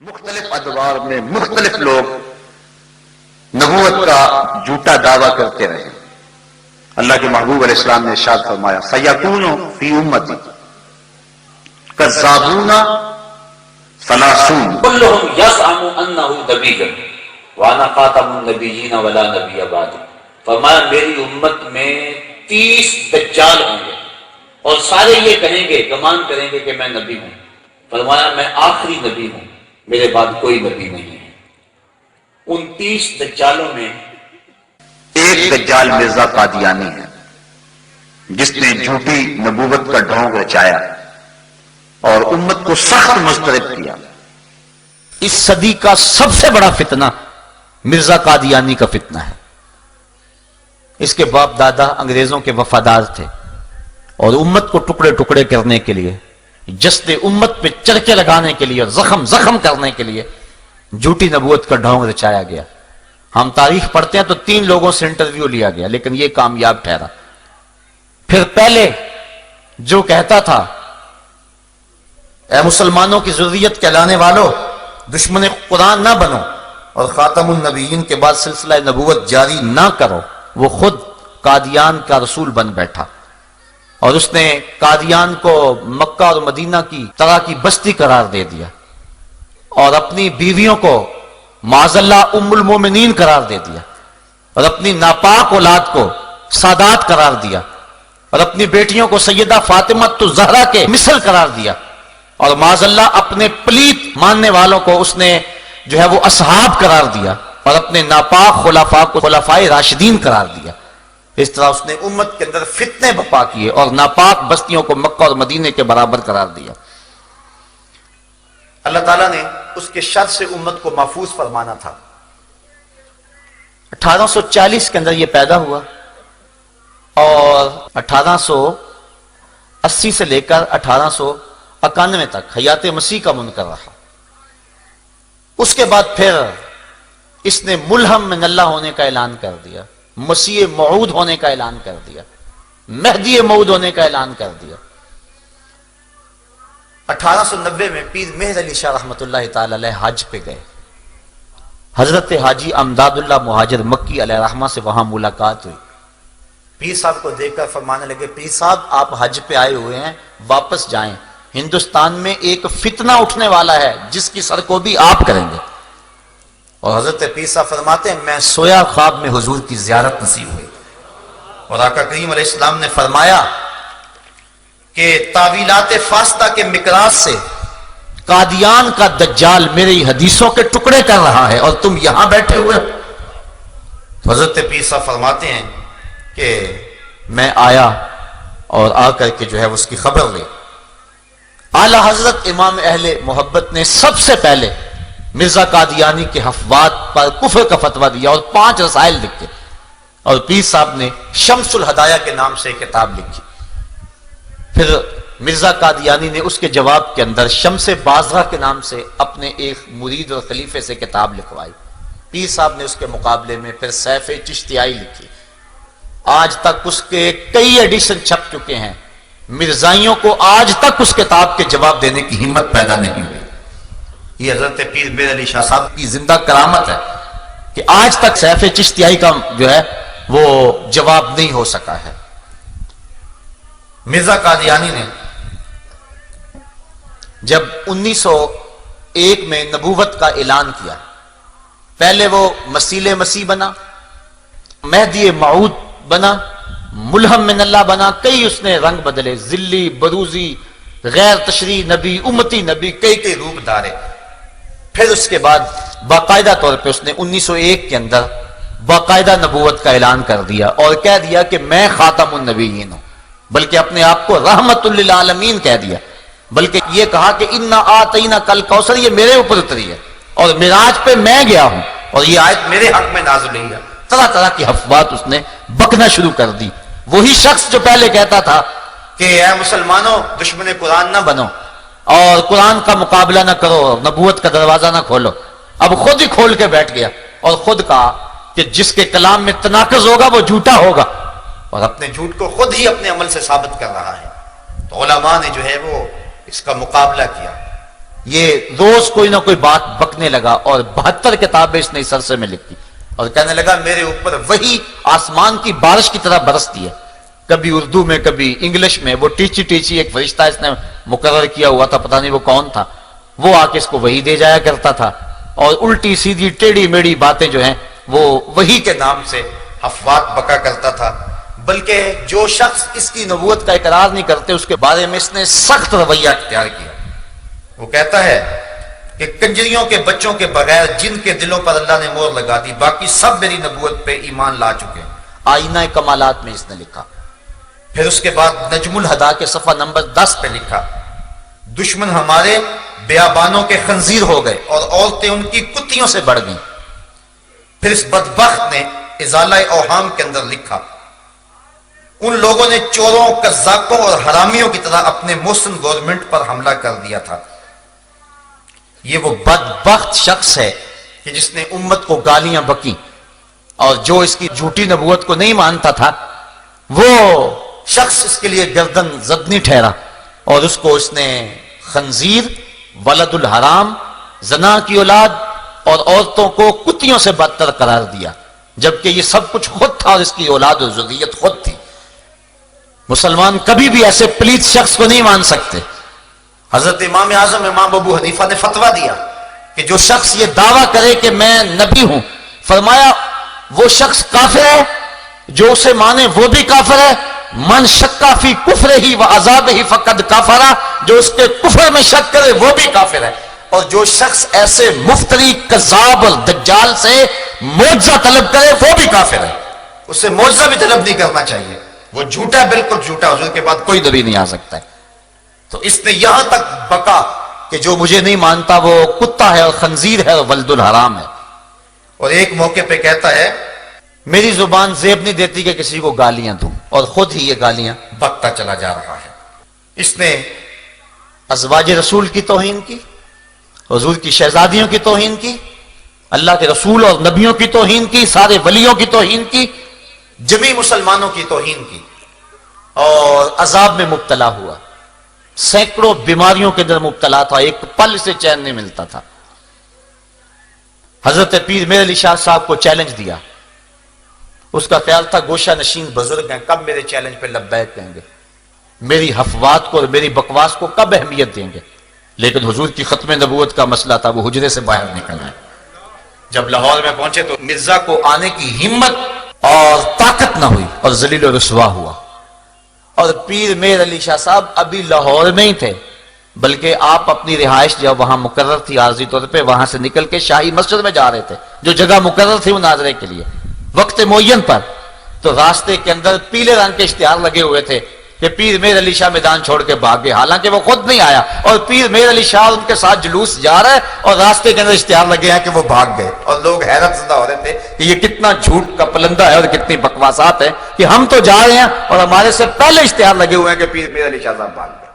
مختلف ادوار میں مختلف لوگ نبوت کا جھوٹا دعویٰ کرتے رہے. اللہ کے محبوب علیہ السلام نے ارشاد فرمایا سیکون فی امتی کذابون ثلاثون كلهم يزعم انه نبی وانا خاتم النبیین ولا نبی بعد. فرمایا میری امت میں 30 دجال ہوں گے اور سارے یہ کہیں گے گمان کریں گے کہ میں نبی ہوں. فرمایا میں آخری نبی ہوں، میرے بعد کوئی نبی نہیں ہے. ان 30 دجالوں میں ایک دجال مرزا قادیانی ہے جس نے جھوٹی نبوت کا ڈھونگ رچایا اور امت کو سخت مضطرب کیا. اس صدی کا سب سے بڑا فتنہ مرزا قادیانی کا فتنہ ہے. اس کے باپ دادا انگریزوں کے وفادار تھے اور امت کو ٹکڑے ٹکڑے کرنے کے لیے، جسد امت پہ چرکے لگانے کے لیے اور زخم کرنے کے لیے جھوٹی نبوت کا ڈھونگ رچایا گیا. ہم تاریخ پڑھتے ہیں تو 3 لوگوں سے انٹرویو لیا گیا لیکن یہ کامیاب ٹھہرا. پھر پہلے جو کہتا تھا اے مسلمانوں کی ذریت کہلانے والوں دشمن قرآن نہ بنو اور خاتم النبیین کے بعد سلسلہ نبوت جاری نہ کرو، وہ خود قادیان کا رسول بن بیٹھا اور اس نے قادیان کو مکہ اور مدینہ کی طرح کی بستی قرار دے دیا اور اپنی بیویوں کو معاذ اللہ ام المومنین قرار دے دیا اور اپنی ناپاک اولاد کو سادات قرار دیا اور اپنی بیٹیوں کو سیدہ فاطمہ الزہرا کے مثل قرار دیا اور معاذ اللہ اپنے پلیت ماننے والوں کو اس نے جو ہے وہ اصحاب قرار دیا اور اپنے ناپاک خلفاء کو خلفائے راشدین قرار دیا. اس طرح اس نے امت کے اندر فتنے بپا کیے اور ناپاک بستیوں کو مکہ اور مدینے کے برابر قرار دیا. اللہ تعالیٰ نے اس کے شر سے امت کو محفوظ فرمانا تھا. 1840 کے اندر یہ پیدا ہوا اور 1880 سے لے کر 1891 تک حیات مسیح کا منکر رہا. اس کے بعد پھر اس نے ملہم من اللہ ہونے کا اعلان کر دیا، مسیح موعود ہونے کا اعلان کر دیا، مہدی موعود ہونے کا اعلان کر دیا. 1890 میں پیر مہر علی شاہ رحمۃ اللہ تعالی علیہ حج پہ گئے. حضرت حاجی امداد اللہ مہاجر مکی علیہ رحمہ سے وہاں ملاقات ہوئی. پیر صاحب کو دیکھ کر فرمانے لگے پیر صاحب آپ حج پہ آئے ہوئے ہیں، واپس جائیں، ہندوستان میں ایک فتنہ اٹھنے والا ہے جس کی سر کو بھی آپ کریں گے. اور حضرت پیر صاحب فرماتے ہیں میں سویا خواب میں حضور کی زیارت نصیب ہوئی اور آقا کریم علیہ السلام نے فرمایا کہ تعویلات فاسدہ کے مقراض سے قادیان کا دجال میری حدیثوں کے ٹکڑے کر رہا ہے اور تم یہاں بیٹھے ہوئے. حضرت پیر صاحب فرماتے ہیں کہ میں آیا اور آ کر کے جو ہے اس کی خبر لی. اعلی حضرت امام اہل محبت نے سب سے پہلے مرزا قادیانی کے حفوات پر کفر کا فتویٰ دیا اور 5 رسائل لکھے اور پیر صاحب نے شمس الہدایہ کے نام سے ایک کتاب لکھی. پھر مرزا قادیانی نے اس کے جواب کے اندر شمس بازرہ کے نام سے اپنے ایک مرید اور خلیفے سے کتاب لکھوائی. پیر صاحب نے اس کے مقابلے میں پھر سیف چشتیائی لکھی. آج تک اس کے کئی ایڈیشن چھپ چکے ہیں. مرزائیوں کو آج تک اس کتاب کے جواب دینے کی ہمت پیدا نہیں ہوئی. یہ حضرت پیر مہر علی شاہ صاحب کی زندہ کرامت ہے کہ آج تک سیف چشتیائی کا جو ہے وہ جواب نہیں ہو سکا ہے. مرزا قادیانی نے جب 1901 میں نبوت کا اعلان کیا، پہلے وہ مسیح مسیح بنا، مہدی موعود بنا، ملہم من اللہ بنا، کئی اس نے رنگ بدلے، ذلی، بروزی، غیر تشریح نبی، امتی نبی، کئی روپ دھارے. پھر اس کے بعد باقاعدہ طور پہ اس نے 1901 کے اندر باقاعدہ نبوت کا اعلان کر دیا اور کہہ دیا کہ میں خاتم النبیین ہوں، بلکہ اپنے آپ کو رحمت للعالمین کہہ دیا، بلکہ یہ کہا کہ انا آتینا کل کوثر یہ میرے اوپر اتری ہے اور معراج پہ میں گیا ہوں اور یہ آیت میرے حق میں نازل ہوئی ہے. طرح طرح کی حفوات اس نے بکنا شروع کر دی. وہی شخص جو پہلے کہتا تھا کہ اے مسلمانوں دشمن قرآن نہ بنو اور قرآن کا مقابلہ نہ کرو، نبوت کا دروازہ نہ کھولو، اب خود ہی کھول کے بیٹھ گیا اور خود کہا کہ جس کے کلام میں تناقض ہوگا وہ جھوٹا ہوگا اور اپنے جھوٹ کو خود ہی اپنے عمل سے ثابت کر رہا ہے. تو علماء نے جو ہے وہ اس کا مقابلہ کیا یہ روز کوئی نہ کوئی بات بکنے لگا اور 72 کتابیں اس نے اس عرصے میں لکھی اور کہنے لگا میرے اوپر وہی آسمان کی بارش کی طرح برستی ہے، کبھی اردو میں کبھی انگلش میں. وہ ٹیچی ٹیچی ایک فرشتہ اس نے مقرر کیا ہوا تھا، پتہ نہیں وہ کون تھا، وہ آ کے اس کو وہی دے جایا کرتا تھا اور الٹی سیدھی ٹیڑھی میڑھی باتیں جو ہیں وہ وہی کے نام سے افواہ بکا کرتا تھا. بلکہ جو شخص اس کی نبوت کا اقرار نہیں کرتے اس کے بارے میں اس نے سخت رویہ اختیار کیا. وہ کہتا ہے کہ کنجریوں کے بچوں کے بغیر جن کے دلوں پر اللہ نے مہر لگا دی باقی سب میری نبوت پہ ایمان لا چکے ہیں. آئینہ کمالات میں اس نے لکھا. پھر اس کے بعد نجم الہدا کے صفحہ نمبر 10 پہ لکھا دشمن ہمارے بیابانوں کے خنزیر ہو گئے اور عورتیں ان کی کتیوں سے بڑھ گئیں. پھر اس بدبخت نے ازالہ اوہام کے اندر لکھا ان لوگوں نے چوروں قزاقوں اور حرامیوں کی طرح اپنے مسلم گورنمنٹ پر حملہ کر دیا تھا. یہ وہ بدبخت شخص ہے کہ جس نے امت کو گالیاں بکی اور جو اس کی جھوٹی نبوت کو نہیں مانتا تھا وہ شخص اس کے لیے گردن زدنی ٹھہرا اور اس کو اس نے خنزیر، ولد الحرام، زنا کی اولاد اور عورتوں کو کتیوں سے بدتر قرار دیا، جبکہ یہ سب کچھ خود تھا اور اس کی اولاد اور ذریت خود تھی. مسلمان کبھی بھی ایسے پلیت شخص کو نہیں مان سکتے. حضرت امام اعظم امام ابو حنیفہ نے فتویٰ دیا کہ جو شخص یہ دعویٰ کرے کہ میں نبی ہوں، فرمایا وہ شخص کافر ہے، جو اسے مانے وہ بھی کافر ہے. من شکا فی کفر ہی و عذاب ہی فقد کافرا، جو اس کے کفر میں شک کرے وہ بھی کافر ہے. اور جو شخص ایسے مفتری کذاب اور دجال سے معجزہ طلب کرے وہ بھی کافر ہے. اس سے معجزہ بھی طلب نہیں کرنا چاہیے، وہ جھوٹا ہے، بالکل جھوٹا. حضور کے بعد کوئی نبی نہیں آ سکتا ہے. تو اس نے یہاں تک بکا کہ جو مجھے نہیں مانتا وہ کتا ہے اور خنزیر ہے اور ولد الحرام ہے. اور ایک موقع پہ کہتا ہے میری زبان زیب نہیں دیتی کہ کسی کو گالیاں دوں، اور خود ہی یہ گالیاں بکتا چلا جا رہا ہے. اس نے ازواج رسول کی توہین کی، حضور کی شہزادیوں کی توہین کی، اللہ کے رسول اور نبیوں کی توہین کی، سارے ولیوں کی توہین کی، جمی مسلمانوں کی توہین کی اور عذاب میں مبتلا ہوا. سینکڑوں بیماریوں کے اندر مبتلا تھا، ایک پل سے چین نہیں ملتا تھا. حضرت پیر میر علی شاہ صاحب کو چیلنج دیا. اس کا خیال تھا گوشہ نشین بزرگ ہیں، کب میرے چیلنج پہ لبیک کہیں گے، میری حفوات کو اور میری بکواس کو کب اہمیت دیں گے. لیکن حضور کی ختم نبوت کا مسئلہ تھا، وہ حجرے سے باہر نکل آئے. جب لاہور میں پہنچے تو مرزا کو آنے کی ہمت اور طاقت نہ ہوئی اور ذلیل و رسوا ہوا. اور پیر میر علی شاہ صاحب ابھی لاہور میں ہی تھے، بلکہ آپ اپنی رہائش جب وہاں مقرر تھی عارضی طور پہ، وہاں سے نکل کے شاہی مسجد میں جا رہے تھے جو جگہ مقرر تھی مناظرے کے لیے وقت معین پر. تو راستے کے اندر پیلے رنگ کے اشتہار لگے ہوئے تھے کہ پیر میر علی شاہ میدان چھوڑ کے بھاگ گئے، حالانکہ وہ خود نہیں آیا اور پیر میر علی شاہ ان کے ساتھ جلوس جا رہا ہے اور راستے کے اندر اشتہار لگے ہیں کہ وہ بھاگ گئے. اور لوگ حیرت زدہ ہو رہے تھے کہ یہ کتنا جھوٹ کا پلندہ ہے اور کتنی بکواسات ہے کہ ہم تو جا رہے ہیں اور ہمارے سے پہلے اشتہار لگے ہوئے ہیں کہ پیر میر علی شاہ صاحب بھاگ گئے.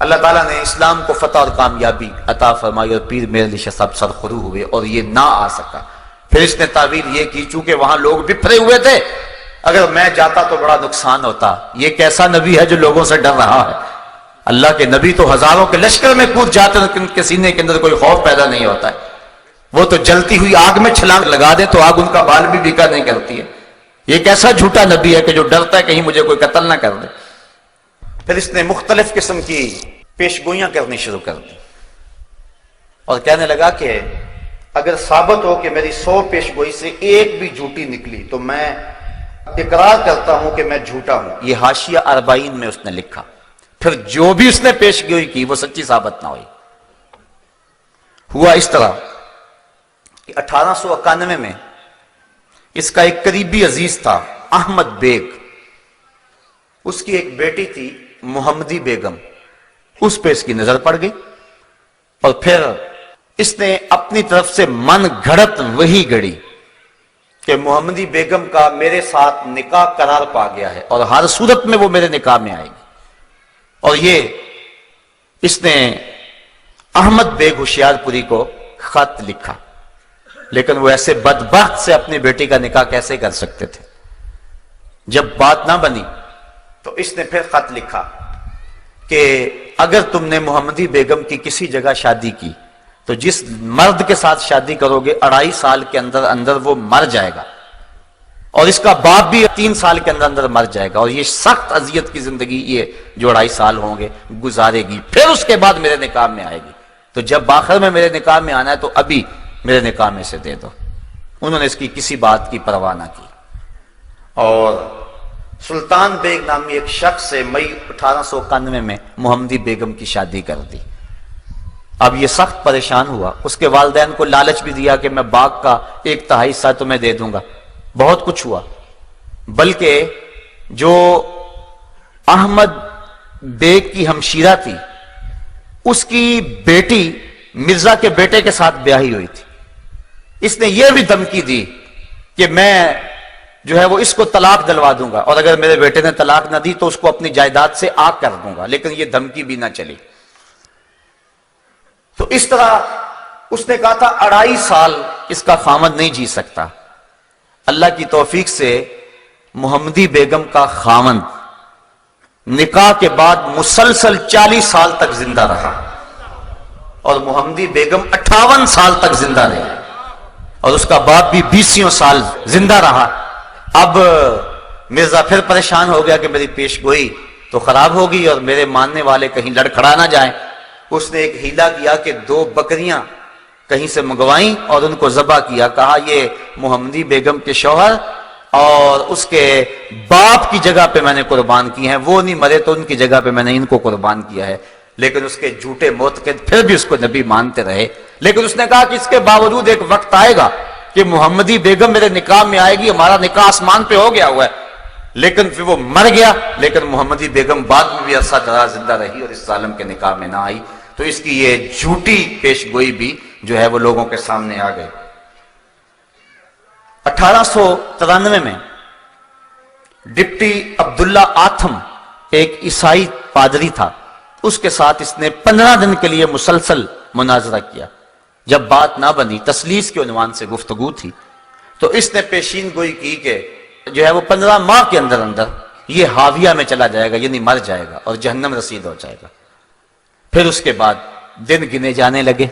اللہ تعالیٰ نے اسلام کو فتح اور کامیابی عطا فرمائی اور پیر میر علی شاہ صاحب سرخرو ہوئے اور یہ نہ آ سکا. پھر اس نے تعویل یہ کی چونکہ وہاں لوگ بپھرے ہوئے تھے، اگر میں جاتا تو بڑا نقصان ہوتا. یہ کیسا نبی ہے جو لوگوں سے ڈر رہا ہے؟ اللہ کے نبی تو ہزاروں کے لشکر میں کود جاتے ہیں، ان کے سینے کے اندر کوئی خوف پیدا نہیں ہوتا ہے. وہ تو جلتی ہوئی آگ میں چھلانگ لگا دیں تو آگ ان کا بال بھی بیکا نہیں کرتی ہے. یہ کیسا جھوٹا نبی ہے کہ جو ڈرتا ہے کہیں مجھے کوئی قتل نہ کر دے. پھر اس نے مختلف قسم کی پیشگوئیاں کرنی شروع کر دی اور کہنے لگا کہ اگر ثابت ہو کہ میری 100 پیشگوئی سے ایک بھی جھوٹی نکلی تو میں اقرار کرتا ہوں کہ میں جھوٹا ہوں. یہ حاشیہ 40 میں اس نے لکھا. پھر جو بھی اس نے پیشگوئی کی وہ سچی ثابت نہ ہوئی. ہوا اس طرح کہ 1891 میں اس کا ایک قریبی عزیز تھا احمد بیگ، اس کی ایک بیٹی تھی محمدی بیگم، اس پہ اس کی نظر پڑ گئی اور پھر اس نے اپنی طرف سے من گھڑت وہی گڑی کہ محمدی بیگم کا میرے ساتھ نکاح قرار پا گیا ہے اور ہر صورت میں وہ میرے نکاح میں آئے گی. اور یہ اس نے احمد بیگ ہوشیار پوری کو خط لکھا. لیکن وہ ایسے بدبخت سے اپنی بیٹی کا نکاح کیسے کر سکتے تھے؟ جب بات نہ بنی تو اس نے پھر خط لکھا کہ اگر تم نے محمدی بیگم کی کسی جگہ شادی کی تو جس مرد کے ساتھ شادی کرو گے 2.5 سال کے اندر اندر وہ مر جائے گا، اور اس کا باپ بھی 3 سال کے اندر اندر مر جائے گا، اور یہ سخت اذیت کی زندگی یہ جو 2.5 سال ہوں گے گزارے گی، پھر اس کے بعد میرے نکاح میں آئے گی، تو جب آخر میں میرے نکاح میں آنا ہے تو ابھی میرے نکاح میں سے دے دو۔ انہوں نے اس کی کسی بات کی پرواہ نہ کی، اور سلطان بیگ نامی ایک شخص سے مئی 1891 میں محمدی بیگم کی شادی کر دی۔ اب یہ سخت پریشان ہوا، اس کے والدین کو لالچ بھی دیا کہ میں باغ کا 1/3 حصہ تمہیں دے دوں گا، بہت کچھ ہوا، بلکہ جو احمد بیگ کی ہمشیرہ تھی اس کی بیٹی مرزا کے بیٹے کے ساتھ بیاہی ہوئی تھی، اس نے یہ بھی دھمکی دی کہ میں جو ہے وہ اس کو طلاق دلوا دوں گا، اور اگر میرے بیٹے نے طلاق نہ دی تو اس کو اپنی جائیداد سے آگ کر دوں گا، لیکن یہ دھمکی بھی نہ چلی۔ تو اس طرح اس نے کہا تھا 2.5 سال اس کا خامد نہیں جی سکتا۔ اللہ کی توفیق سے محمدی بیگم کا خامد نکاح کے بعد مسلسل 40 سال تک زندہ رہا، اور محمدی بیگم 58 سال تک زندہ رہی، اور اس کا باپ بھی 20 سال زندہ رہا۔ اب مرزا پھر پریشان ہو گیا کہ میری پیش گوئی تو خراب ہوگی اور میرے ماننے والے کہیں لڑکھڑا نہ جائیں۔ اس نے ایک ہیلا کیا کہ 2 بکریاں کہیں سے منگوائیں اور ان کو ذبح کیا، کہا یہ محمدی بیگم کے شوہر اور اس کے باپ کی جگہ پہ میں نے قربان کی ہیں، وہ نہیں مرے تو ان کی جگہ پہ میں نے ان کو قربان کیا ہے۔ لیکن اس کے جھوٹے معتقد پھر بھی اس کو نبی مانتے رہے، لیکن اس نے کہا کہ اس کے باوجود ایک وقت آئے گا کہ محمدی بیگم میرے نکاح میں آئے گی، ہمارا نکاح آسمان پہ ہو گیا ہوا ہے۔ لیکن پھر وہ مر گیا، لیکن محمدی بیگم بعد میں بھی عرصہ دراز زندہ رہی اور اس ظالم کے نکاح میں نہ آئی، تو اس کی یہ جھوٹی پیش گوئی بھی جو ہے وہ لوگوں کے سامنے آ گئی۔ 1893 میں ڈپٹی عبداللہ آتھم ایک عیسائی پادری تھا، اس کے ساتھ اس نے 15 دن کے لیے مسلسل مناظرہ کیا۔ جب بات نہ بنی، تسلیس کے عنوان سے گفتگو تھی، تو اس نے پیشین گوئی کی کہ جو ہے وہ 15 ماہ کے اندر اندر یہ حاویہ میں چلا جائے گا، یعنی مر جائے گا اور جہنم رسید ہو جائے گا۔ پھر اس کے بعد دن گنے جانے لگے،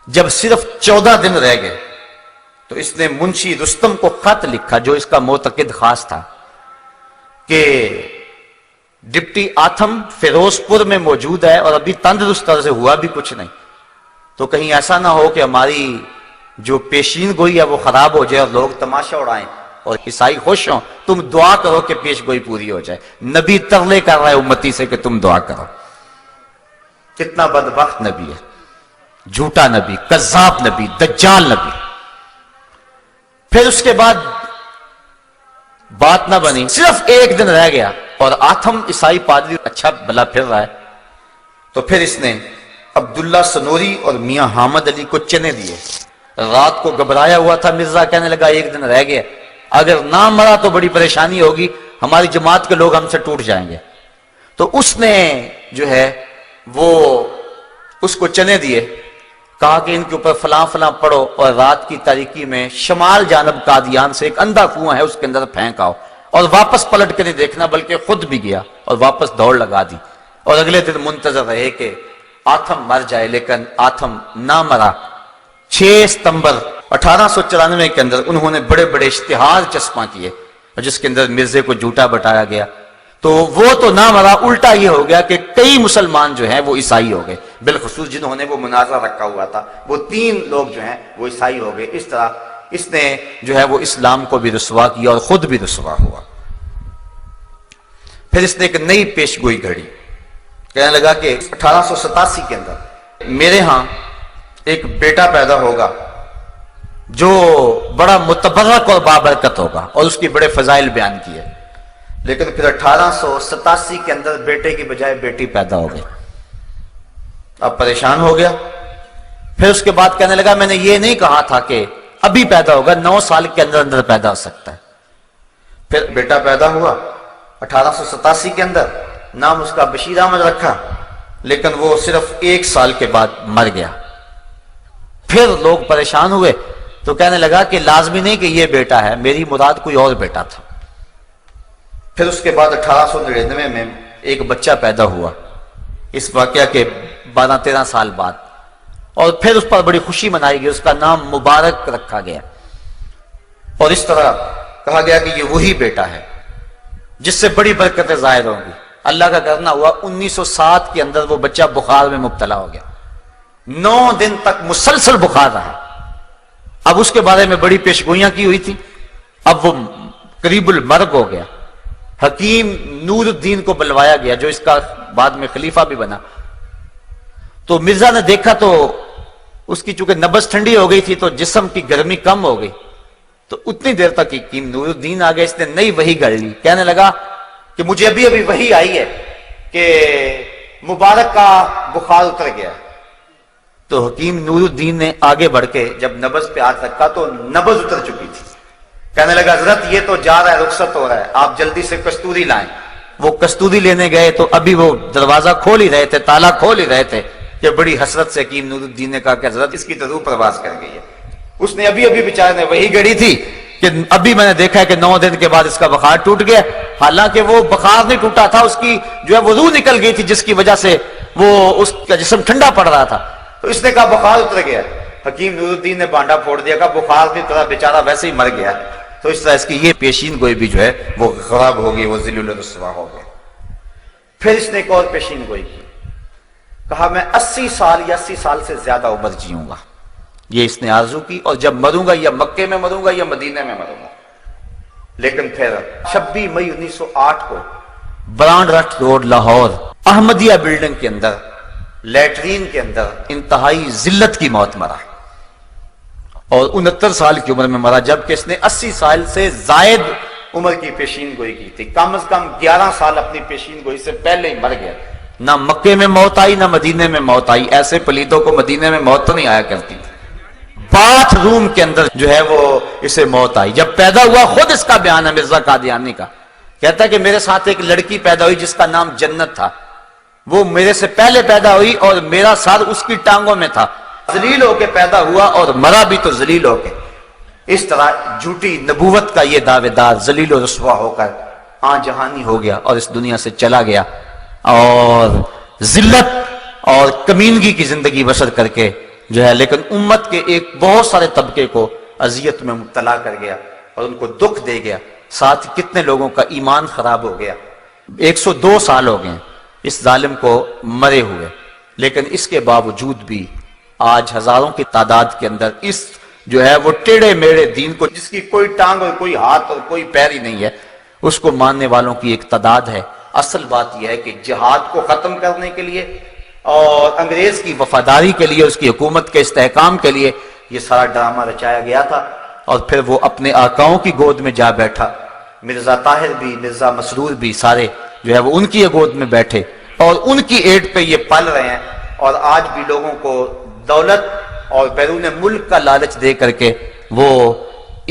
جب صرف 14 دن رہ گئے تو اس نے منشی رستم کو خط لکھا جو اس کا معتقد خاص تھا کہ ڈپٹی آتھم فیروز پور میں موجود ہے اور ابھی تندرست طرح سے ہوا بھی کچھ نہیں، تو کہیں ایسا نہ ہو کہ ہماری جو پیشین گوئی ہے وہ خراب ہو جائے اور لوگ تماشا اڑائیں اور عیسائی خوش ہوں، تم دعا کرو کہ پیش گوئی پوری ہو جائے۔ نبی ترلے کر رہا ہے امتی سے کہ تم دعا کرو۔ کتنا بدبخت نبی ہے، جھوٹا نبی، کذاب نبی، دجال نبی۔ پھر اس کے بعد بات نہ بنی، صرف 1 دن رہ گیا اور آتھم عیسائی پادری اچھا بھلا پھر رہا ہے، تو پھر اس نے عبداللہ سنوری اور میاں حامد علی کو چنے دیے۔ رات کو گھبرایا ہوا تھا مرزا، کہنے لگا 1 دن رہ گیا، اگر نہ مرا تو بڑی پریشانی ہوگی، ہماری جماعت کے لوگ ہم سے ٹوٹ جائیں گے۔ تو اس نے جو ہے وہ اس کو چنے دیے، کہا کہ ان کے اوپر فلاں فلاں پڑھو اور رات کی تاریکی میں شمال جانب قادیان سے ایک اندھا کنواں ہے اس کے اندر پھینک آؤ، اور واپس پلٹ کے نہیں دیکھنا، بلکہ خود بھی گیا اور واپس دوڑ لگا دی، اور اگلے دن منتظر رہے کہ آتھم مر جائے، لیکن آتھم نہ مرا۔ 6 ستمبر 1894 کے اندر انہوں نے بڑے بڑے اشتہار چسپاں کیے جس کے اندر مرزے کو جھوٹا بتایا گیا، تو وہ تو نہ مرا، الٹا یہ ہو گیا کہ کئی مسلمان جو ہیں وہ عیسائی ہو گئے، بالخصوص جنہوں نے وہ مناظرہ رکھا ہوا تھا وہ 3 لوگ جو ہیں وہ عیسائی ہو گئے۔ اس طرح اس نے جو ہے وہ اسلام کو بھی رسوا کیا اور خود بھی رسوا ہوا۔ پھر اس نے ایک نئی پیش گوئی گھڑی، کہنے لگا کہ 1887 کے اندر میرے ہاں ایک بیٹا پیدا ہوگا جو بڑا متبرک اور بابرکت ہوگا، اور اس کی بڑے فضائل بیان کیے، لیکن پھر 1887 کے اندر بیٹے کی بجائے بیٹی پیدا ہو گئی۔ اب پریشان ہو گیا، پھر اس کے بعد کہنے لگا میں نے یہ نہیں کہا تھا کہ ابھی پیدا ہوگا، 9 سال کے اندر اندر پیدا ہو سکتا ہے۔ پھر بیٹا پیدا ہوا 1887 کے اندر، نام اس کا بشیر احمد رکھا، لیکن وہ صرف 1 سال کے بعد مر گیا۔ پھر لوگ پریشان ہوئے تو کہنے لگا کہ لازمی نہیں کہ یہ بیٹا ہے، میری مراد کوئی اور بیٹا تھا۔ پھر اس کے بعد 1899 میں ایک بچہ پیدا ہوا اس واقعہ کے 12-13 سال بعد، اور پھر اس پر بڑی خوشی منائی گئی، اس کا نام مبارک رکھا گیا، اور اس طرح کہا گیا کہ یہ وہی بیٹا ہے جس سے بڑی برکتیں ظاہر ہوں گی۔ اللہ کا کرنا ہوا 1907 کے اندر وہ بچہ بخار میں مبتلا ہو گیا، 9 دن تک مسلسل بخار رہا۔ اب اس کے بارے میں بڑی پیشگوئیاں کی ہوئی تھی، اب وہ قریب المرگ ہو گیا۔ حکیم نور الدین کو بلوایا گیا جو اس کا بعد میں خلیفہ بھی بنا، تو مرزا نے دیکھا تو اس کی چونکہ نبض ٹھنڈی ہو گئی تھی تو جسم کی گرمی کم ہو گئی، تو اتنی دیر تک حکیم نور الدین آ گیا، اس نے نئی وحی گڑھ لی، کہنے لگا کہ مجھے ابھی ابھی وحی آئی ہے کہ مبارک کا بخار اتر گیا۔ تو حکیم نور الدین نے آگے بڑھ کے جب نبض پہ ہاتھ رکھا تو نبض اتر چکی تھی، کہنے لگا حضرت یہ تو جا رہا ہے، رخصت ہو رہا ہے، آپ جلدی سے کستوری لائیں۔ وہ کستوری لینے گئے تو ابھی وہ دروازہ کھول ہی رہے تھے، تالا کھول ہی رہے تھے کہ بڑی حسرت سے حکیم نور الدین نے کہا کہ حضرت اس کی تو روح پرواز کر گئی ہے۔ اس نے ابھی ابھی بیچارے نے وہی گڑی تھی کہ ابھی میں نے دیکھا ہے کہ 9 دن کے بعد اس کا بخار ٹوٹ گیا، حالانکہ وہ بخار نہیں ٹوٹا تھا، اس کی جو ہے وہ روح نکل گئی تھی جس کی وجہ سے وہ اس کا جسم ٹھنڈا پڑ رہا تھا۔ تو اس نے کہا بخار اتر گیا، حکیم نور الدین نے بانڈا پھوڑ دیا، کہا بخار نہیں اترا، بیچارہ ویسے ہی مر گیا۔ تو اس طرح اس کی یہ پیشین گوئی بھی جو ہے وہ خراب ہو گئی، وہ ذلیل و رسوا ہو گیا۔ پھر اس نے ایک اور پیشین گوئی کی، کہا میں 80 سال یا 80 سال سے زیادہ عمر جیوں گا، یہ اس نے آرزو کی، اور جب مروں گا یا مکے میں مروں گا یا مدینے میں مروں گا۔ لیکن پھر 26 مئی 1908 کو برانڈ رٹ روڈ لاہور احمدیہ بلڈنگ کے اندر لیٹرین کے اندر انتہائی ذلت کی موت مرا، اور 69 سال کی عمر میں مرا، جبکہ اس نے 80 سال سے زائد عمر کی پیشین گوئی کی تھی، کم از کم 11 سال اپنی پیشین گوئی سے پہلے ہی مر گیا۔ نہ مکے میں موت آئی نہ مدینے میں موت آئی، ایسے پلیتوں کو مدینے میں موت تو نہیں آیا کرتی تھی، باتھ روم کے اندر جو ہے وہ اسے موت آئی۔ جب پیدا ہوا، خود اس کا بیان ہے مرزا قادیانی کا، کہتا ہے کہ میرے ساتھ ایک لڑکی پیدا ہوئی جس کا نام جنت تھا، وہ میرے سے پہلے پیدا ہوئی اور میرا سر اس کی ٹانگوں میں تھا، ذلیل ہو کے پیدا ہوا اور مرا بھی تو ذلیل ہو کے۔ اس طرح جھوٹی نبوت کا یہ دعوے دار ذلیل و رسوا ہو کر آن جہانی ہو گیا اور اس دنیا سے چلا گیا، اور ذلت اور کمینگی کی زندگی بسر کر کے جو ہے، لیکن امت کے ایک بہت سارے طبقے کو اذیت میں مبتلا کر گیا اور ان کو دکھ دے گیا، ساتھ کتنے لوگوں کا ایمان خراب ہو گیا۔ 102 سال ہو گئے اس ظالم کو مرے ہوئے، لیکن اس کے باوجود بھی آج ہزاروں کی تعداد کے اندر اس جو ہے وہ ٹیڑے میڑے دین کو، جس کی کوئی ٹانگ اور کوئی ہاتھ اور کوئی پیر ہی نہیں ہے، اس کو ماننے والوں کی ایک تعداد ہے۔ اصل بات یہ ہے کہ جہاد کو ختم کرنے کے لیے اور انگریز کی وفاداری کے لیے، اس کی حکومت کے استحکام کے لیے یہ سارا ڈرامہ رچایا گیا تھا، اور پھر وہ اپنے آقاؤں کی گود میں جا بیٹھا، مرزا طاہر بھی، مرزا مسرور بھی، سارے جو ہے وہ ان کی گود میں بیٹھے اور ان کی ایٹ پہ یہ پل رہے ہیں، اور آج بھی لوگوں کو دولت اور بیرون ملک کا لالچ دے کر کے وہ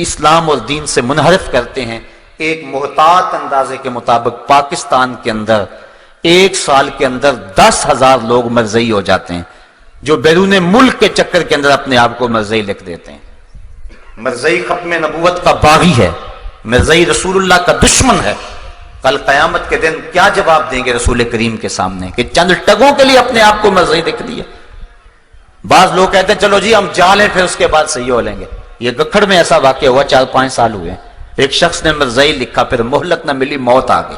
اسلام اور دین سے منحرف کرتے ہیں۔ ایک محتاط اندازے کے مطابق پاکستان کے اندر 1 سال کے اندر 10,000 لوگ مرزئی ہو جاتے ہیں، جو بیرون ملک کے چکر کے اندر اپنے آپ کو مرزئی لکھ دیتے ہیں۔ مرزئی ختم نبوت کا باغی ہے، مرزئی رسول اللہ کا دشمن ہے۔ کل قیامت کے دن کیا جواب دیں گے رسول کریم کے سامنے کہ چند ٹگوں کے لیے اپنے آپ کو مرزئی لکھ دیا؟ بعض لوگ کہتے ہیں چلو جی ہم جا لیں پھر اس کے بعد صحیح ہو لیں گے۔ یہ گکھڑ میں ایسا واقعہ ہوا، 4-5 سال ہوئے، ایک شخص نے مرزئی لکھا، پھر مہلت نہ ملی، موت آ گئی،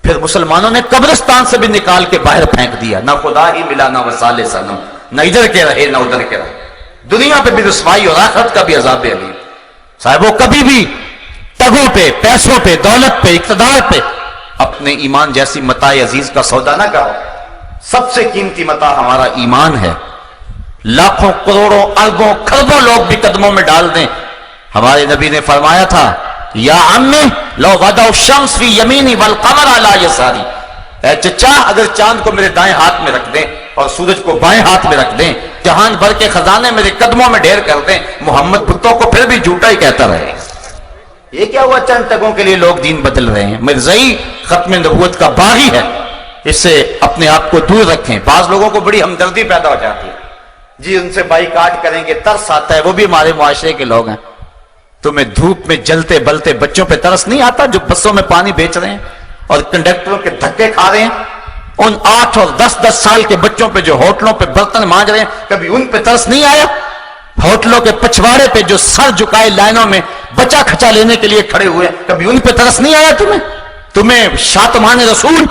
پھر مسلمانوں نے قبرستان سے بھی نکال کے باہر پھینک دیا، نہ خدا ہی ملا نہ وصال سنم، نہ ادھر کے رہے نہ ادھر کے رہے۔ دنیا پہ بھی رسوائی اور آخرت کا بھی عذاب علیم۔ صاحبوں کبھی بھی ٹگوں پہ، پیسوں پہ، دولت پہ، اقتدار پہ اپنے ایمان جیسی متاع عزیز کا سودا نہ کرو۔ سب سے قیمتی متاع ہمارا ایمان ہے، لاکھوں کروڑوں اربوں کھربوں لوگ بھی قدموں میں ڈال دیں، ہمارے نبی نے فرمایا تھا یا عمی لو وضع الشمس فی یمینی والقمر علی یساری، اے چچا اگر چاند کو میرے دائیں ہاتھ میں رکھ دیں اور سورج کو بائیں ہاتھ میں رکھ دیں، جہان بھر کے خزانے میرے قدموں میں ڈھیر کر دیں، محمد بتوں کو پھر بھی جھوٹا ہی کہتا رہے۔ یہ کیا ہوا چند ٹگوں کے لیے لوگ دین بدل رہے ہیں؟ مرزئی ختم نبوت کا باغی ہے، اس سے اپنے آپ کو دور رکھیں۔ بعض لوگوں کو بڑی ہمدردی پیدا ہو جاتی ہے، جی ان سے بائیکاٹ کریں گے، ترس آتا ہے، وہ بھی ہمارے معاشرے کے لوگ ہیں۔ تمہیں دھوپ میں جلتے بلتے بچوں پہ ترس نہیں آتا جو بسوں میں پانی بیچ رہے ہیں؟ اور کنڈکٹروں کے دھکے کھا رہے ہیں، ان 8 اور 10 سال کے بچوں پہ جو ہوٹلوں پہ برتن مانج رہے ہیں، کبھی ان پہ ترس نہیں آیا؟ ہوٹلوں کے پچھواڑے پہ جو سر جھکائے لائنوں میں بچہ کھچا لینے کے لیے کھڑے ہوئے، کبھی ان پہ ترس نہیں آیا تمہیں شاتمان رسول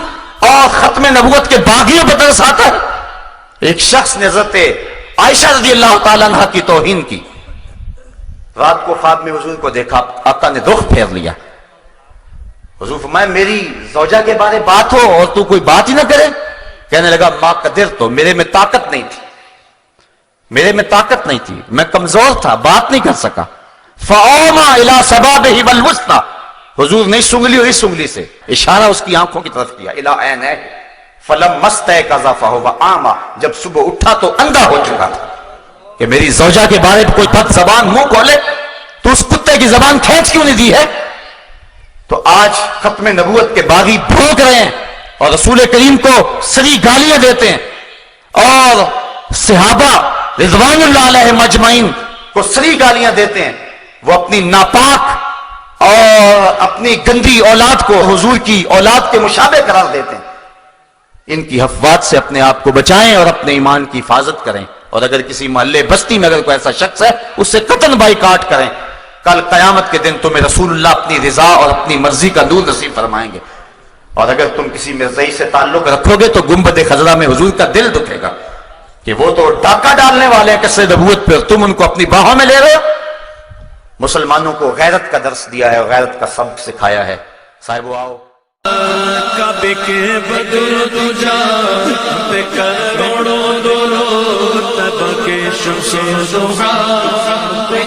اور ختم نبوت کے باغیوں پہ ترس آتا ہے؟ ایک شخص نے حضرت عائشہ رضی اللہ تعالیٰ عنہ کی توہین کی، رات کو خواب میں حضور کو دیکھا، آقا نے رخ پھیر لیا، حضور فرمایا میری زوجہ کے بارے بات ہو اور تو کوئی بات ہی نہ کرے؟ کہنے لگا ما قدر، تو میرے میں طاقت نہیں تھی، میں کمزور تھا، بات نہیں کر سکا۔ فَأَوْمَا إِلَى صَبَابِهِ وَالْوُسْطَى، حضور نے اس انگلی اور اس انگلی سے اشارہ اس کی آنکھوں کی طرف کیا، إِلَىٰ عَيْنَيْهِ فَلَمَّا اسْتَيْقَظَ فَهُوَ أَعْمَىٰ، جب صبح اٹھا تو اندھا ہو چکا تھا۔ کہ میری زوجہ کے بارے میں کوئی بد زبان منہ کھولے تو اس کتے کی زبان کھینچ کیوں نہیں دی ہے؟ تو آج ختم نبوت کے باغی بھونک رہے ہیں اور رسول کریم کو سری گالیاں دیتے ہیں، اور صحابہ رضوان اللہ علیہ مجمعین کو سری گالیاں دیتے ہیں، وہ اپنی ناپاک اور اپنی گندی اولاد کو حضور کی اولاد کے مشابہ قرار دیتے ہیں۔ ان کی افواہات سے اپنے آپ کو بچائیں اور اپنے ایمان کی حفاظت کریں، اور اگر کسی محلے بستی میں اگر کوئی ایسا شخص ہے اس سے قطعاً بائیکاٹ کریں۔ کل قیامت کے دن تمہیں رسول اللہ اپنی رضا اور اپنی مرضی کا نور نصیب فرمائیں گے، اور اگر تم کسی مرزائی سے تعلق رکھو گے تو گنبد خضرا میں حضور کا دل دکھے گا کہ وہ تو ڈاکہ ڈالنے والے ہیں قصر نبوت پہ، تم ان کو اپنی باہوں میں لے رہے ہو۔ مسلمانوں کو غیرت کا درس دیا ہے اور غیرت کا سبق سکھایا ہے۔ صاحب آؤ کعبے کے بدر تجا پہ کروڑوں درود، تب کے شمس و ضحا پہ